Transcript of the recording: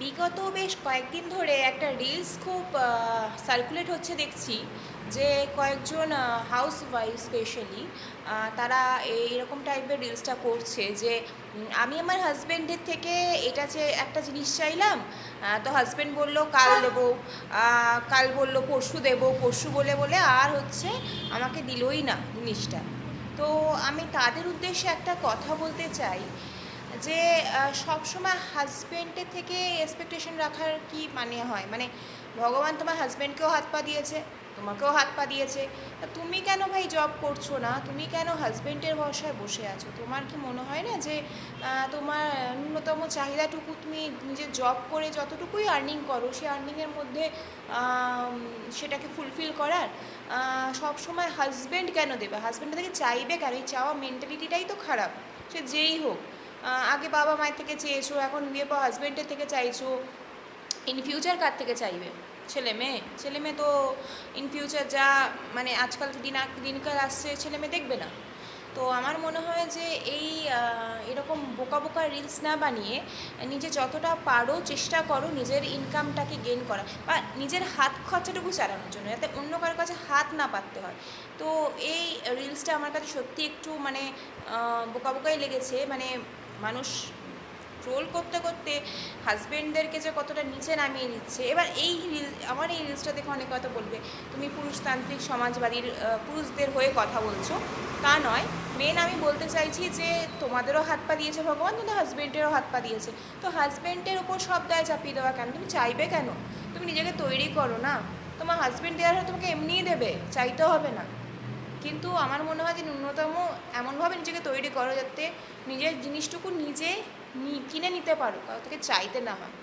বিগত বেশ কয়েকদিন ধরে একটা রিলস খুব সার্কুলেট হচ্ছে দেখছি যে কয়েকজন হাউস ওয়াইফ স্পেশালি তারা এইরকম টাইপের রিলসটা করছে যে আমি আমার হাজব্যান্ডের থেকে এটা যে একটা জিনিস চাইলাম, তো হাজব্যান্ড বলল কাল দেবো, কাল বলল পরশু দেবো, পরশু বলে বলে আর হচ্ছে আমাকে দিলই না জিনিসটা। তো আমি তাদের উদ্দেশ্যে একটা কথা বলতে চাই যে সবসময় হাজব্যান্ডের থেকে এক্সপেকটেশন রাখার কি মানে হয়? মানে ভগবান তোমার হাজব্যান্ডকেও হাত পা দিয়েছে, তোমাকেও হাত পা দিয়েছে, তা তুমি কেন ভাই জব করছো না? তুমি কেন হাজব্যান্ডের ভরসায় বসে আছো? তোমার কি মনে হয় না যে তোমার ন্যূনতম চাহিদাটুকু তুমি নিজের জব করে যতটুকুই আর্নিং করো সেই আর্নিংয়ের মধ্যে সেটাকে ফুলফিল করার? সব সময় হাজব্যান্ড কেন দেবে? হাজব্যান্ড থেকে চাইবে কেন? এই চাওয়া মেন্টালিটিটাই তো খারাপ। সে যেই হোক, আগে বাবা মায়ের থেকে চেয়েছো, এখন বিয়ে পর হাজব্যান্ডের থেকে চাইছো, ইন ফিউচার কার থেকে চাইবে? ছেলে মেয়ে তো ইন ফিউচার যা মানে আজকাল দিনকাল আসছে ছেলে মেয়ে দেখবে না। তো আমার মনে হয় যে এই এরকম বোকা বোকা রিলস না বানিয়ে নিজে যতটা পারো চেষ্টা করো নিজের ইনকামটাকে গেইন করা বা নিজের হাত খরচাটুকু চালানোর জন্য, যাতে অন্য কারোর কাছে হাত না পাততে হয়। তো এই রিলসটা আমার কাছে সত্যি একটু মানে বোকা বোকাই লেগেছে। মানে মানুষ ট্রোল করতে করতে হাজব্যান্ডদেরকে যে কতটা নিচে নামিয়ে দিচ্ছে। এবার আমার এই রিলসটা দেখে অনেক কথা বলবে তুমি পুরুষতান্ত্রিক সমাজবাদীর পুরুষদের হয়ে কথা বলছো। তা নয়, মেন আমি বলতে চাইছি যে তোমাদেরও হাত পা দিয়েছে ভগবান, তোমাদের হাজব্যান্ডেরও হাত পা দিয়েছে। তো হাজব্যান্ডের ওপর সব দায় চাপিয়ে দেওয়া কেন? তুমি চাইবে কেন? তুমি নিজেকে তৈরি করো না। তোমার হাজব্যান্ড দেওয়ার হয় তোমাকে এমনিই দেবে, চাইতে হবে না। কিন্তু আমার মনে হয় যে ন্যূনতম এমনভাবে নিজেকে তৈরি করো যাতে নিজের জিনিসটুকু নিজে কিনে নিতে পারো, কারো থেকে চাইতে না হয়।